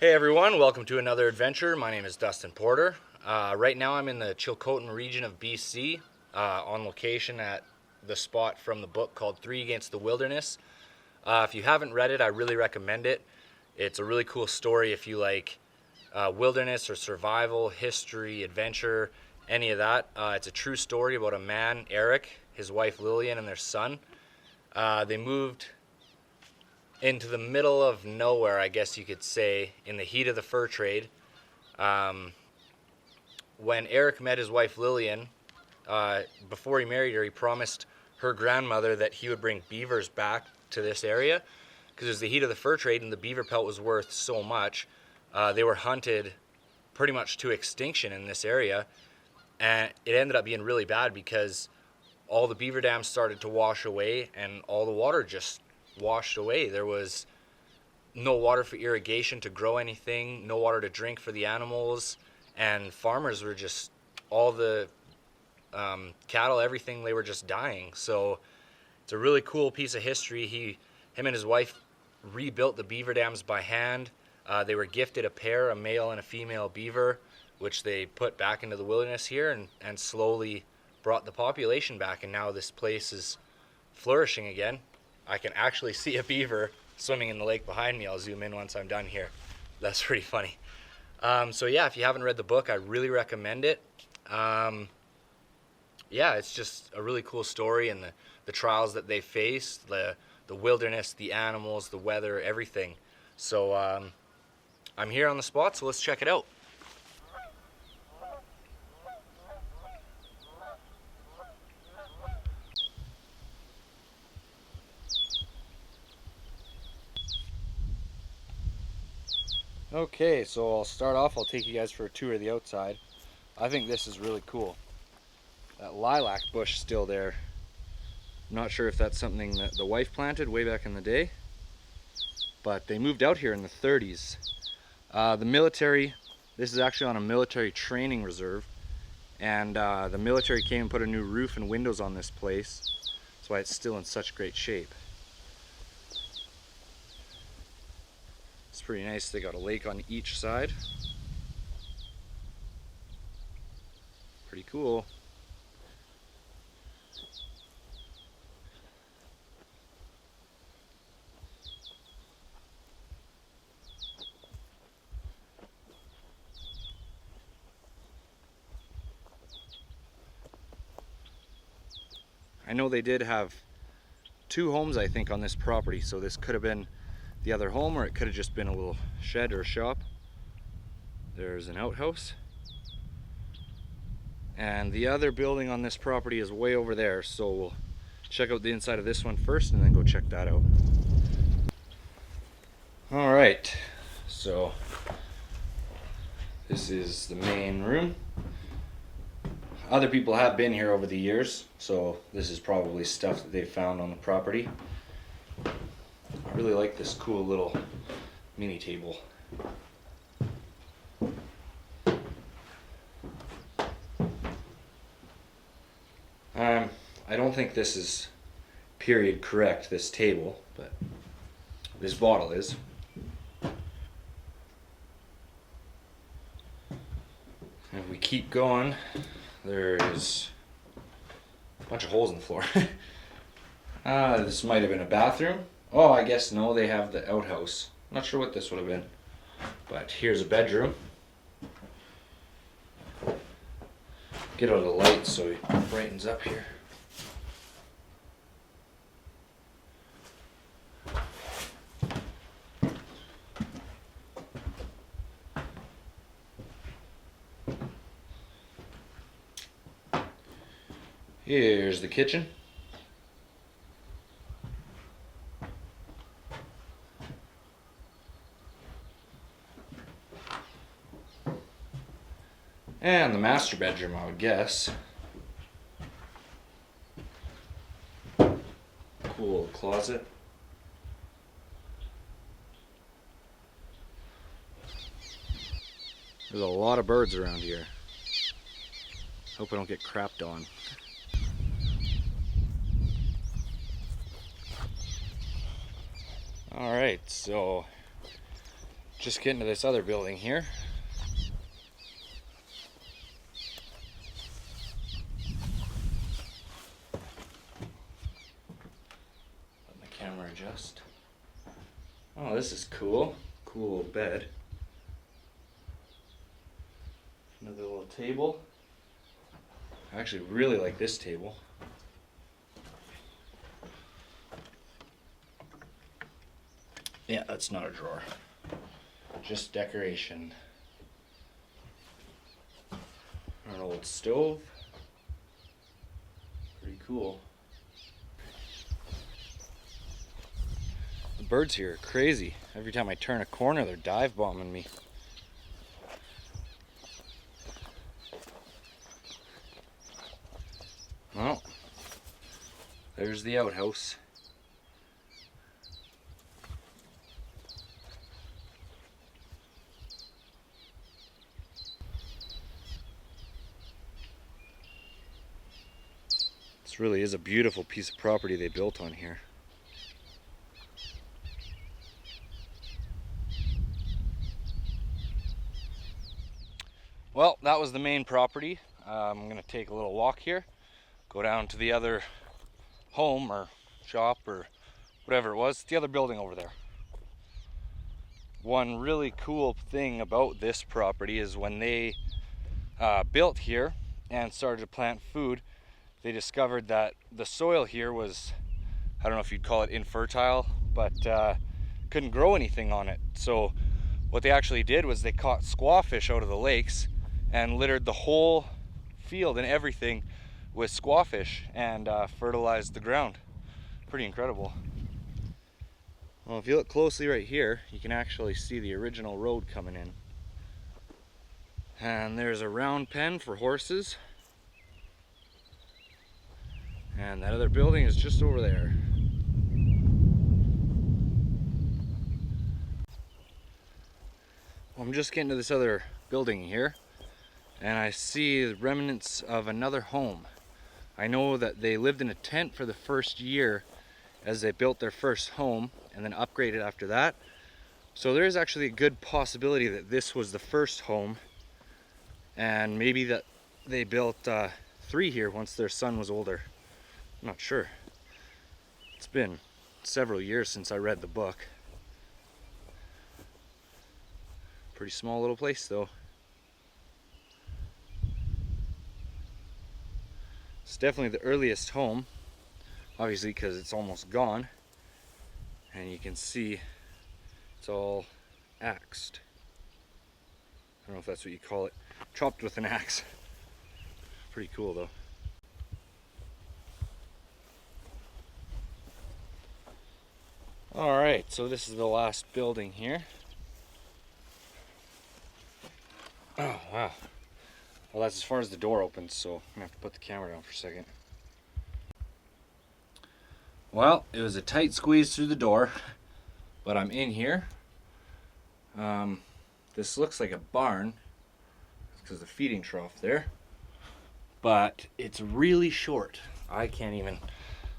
Hey everyone, welcome to another adventure. My name is Dustin Porter. Right now I'm in the Chilcotin region of BC, on location at the spot from the book called Three Against the Wilderness. If you haven't read it, I really recommend it. It's a really cool story if you like wilderness or survival, history, adventure, any of that. It's a true story about a man, Eric, his wife Lillian, and their son. They moved into the middle of nowhere, I guess you could say, in the heat of the fur trade. When Eric met his wife Lillian, before he married her, he promised her grandmother that he would bring beavers back to this area because it was the heat of the fur trade and the beaver pelt was worth so much. They were hunted pretty much to extinction in this area, and it ended up being really bad because all the beaver dams started to wash away and all the water just washed away. There was no water for irrigation to grow anything, no water to drink for the animals, and farmers were just, all the cattle, everything, they were just dying. So it's a really cool piece of history. Him and his wife rebuilt the beaver dams by hand. They were gifted a pair, a male and a female beaver, which they put back into the wilderness here and slowly brought the population back, and now this place is flourishing again. I can actually see a beaver swimming in the lake behind me. I'll zoom in once I'm done here. That's pretty funny. So yeah, if you haven't read the book, I really recommend it. Yeah, it's just a really cool story, and the trials that they faced, the wilderness, the animals, the weather, everything. So I'm here on the spot, so let's check it out. Okay, so I'll start off, I'll take you guys for a tour of the outside. I think this is really cool. That lilac bush still there. I'm not sure if that's something that the wife planted way back in the day, but they moved out here in the 30s. The military, this is actually on a military training reserve, and the military came and put a new roof and windows on this place. That's why it's still in such great shape. It's pretty nice. They got a lake on each side. Pretty cool. I know they did have two homes, I think, on this property, so this could have been the other home, or it could have just been a little shed or a shop. There's an outhouse, and the other building on this property is way over there, so we'll check out the inside of this one first and then go check that out. Alright, so this is the main room. Other people have been here over the years, so this is probably stuff that they found on the property. I really like this cool little mini table. I don't think this is period correct, this table, but this bottle is. If we keep going, there is a bunch of holes in the floor. This might have been a bathroom. Oh, I guess no, they have the outhouse. Not sure what this would have been. But here's a bedroom. Get out of the light so it brightens up here. Here's the kitchen. And the master bedroom, I would guess. Cool closet. There's a lot of birds around here. Hope I don't get crapped on. Alright, so Just getting to this other building here. Let my camera adjust. Oh, this is cool. Cool little bed. Another little table. I actually really like this table. Yeah, that's not a drawer. Just decoration. An old stove. Pretty cool. The birds here are crazy. Every time I turn a corner, they're dive bombing me. Well, there's the outhouse. This really is a beautiful piece of property they built on here. Well, that was the main property. I'm going to take a little walk here, go down to the other home or shop or whatever it was, the other building over there. One really cool thing about this property is when they built here and started to plant food, they discovered that the soil here was, I don't know if you'd call it infertile, but couldn't grow anything on it. So what they actually did was they caught squawfish out of the lakes and littered the whole field and everything with squawfish and fertilized the ground. Pretty incredible. Well, if you look closely right here, you can actually see the original road coming in. And there's a round pen for horses. And that other building is just over there. Well, I'm just getting to this other building here, and I see the remnants of another home. I know that they lived in a tent for the first year as they built their first home and then upgraded after that. So there is actually a good possibility that this was the first home, and maybe that they built 3 here once their son was older. I'm not sure. It's been several years since I read the book. Pretty small little place though. It's definitely the earliest home, obviously because it's almost gone. And you can see it's all axed. I don't know if that's what you call it. Chopped with an axe. Pretty cool though. Alright, so this is the last building here. Oh, wow. Well, that's as far as the door opens, so I'm gonna have to put the camera down for a second. Well, it was a tight squeeze through the door, but I'm in here. This looks like a barn because the feeding trough there, but it's really short. I can't even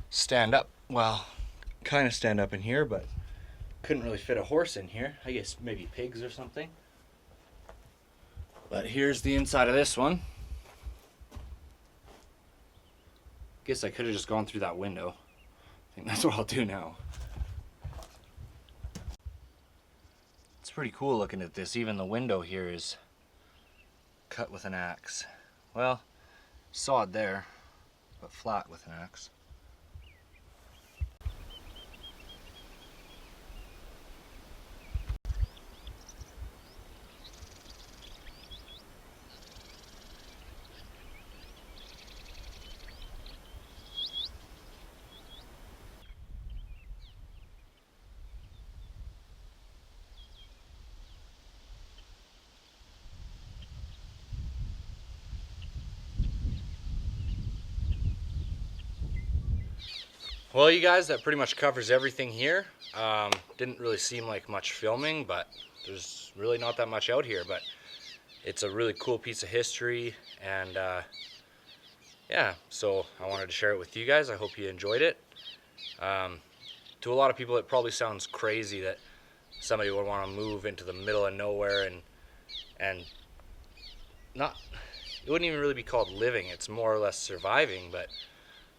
stand up. Well, kind of stand up in here, but couldn't really fit a horse in here. I guess maybe pigs or something. But here's the inside of this one. Guess I could have just gone through that window. I think that's what I'll do now. It's pretty cool looking at this. Even the window here is cut with an axe. Well, sawed there, but flat with an axe. Well, you guys, that pretty much covers everything here. Didn't really seem like much filming, but there's really not that much out here. But it's a really cool piece of history, and yeah, so I wanted to share it with you guys. I hope you enjoyed it. To a lot of people, it probably sounds crazy that somebody would want to move into the middle of nowhere and not, it wouldn't even really be called living, it's more or less surviving. But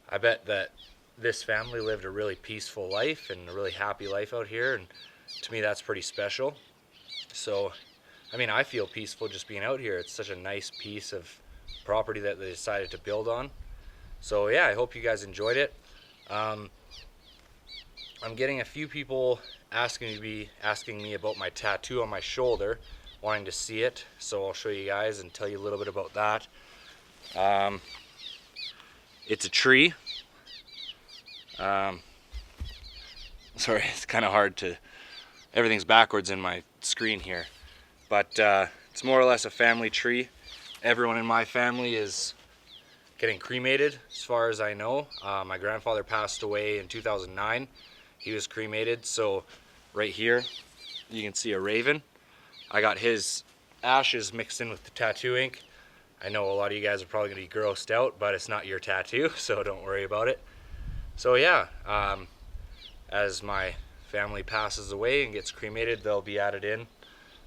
I bet that this family lived a really peaceful life and a really happy life out here, and to me that's pretty special. So I mean, I feel peaceful just being out here. It's such a nice piece of property that they decided to build on. So yeah, I hope you guys enjoyed it. I'm getting a few people asking me about my tattoo on my shoulder, wanting to see it. So I'll show you guys and tell you a little bit about that. It's a tree. Sorry, it's kind of hard to, everything's backwards in my screen here. But it's more or less a family tree. Everyone in my family is getting cremated, as far as I know. My grandfather passed away in 2009. He was cremated. So right here, you can see a raven. I got his ashes mixed in with the tattoo ink. I know a lot of you guys are probably going to be grossed out, but it's not your tattoo, so don't worry about it. So yeah, as my family passes away and gets cremated, they'll be added in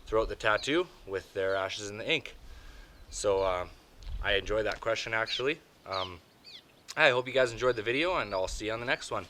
throughout the tattoo with their ashes in the ink. So I enjoyed that question actually. I hope you guys enjoyed the video, and I'll see you on the next one.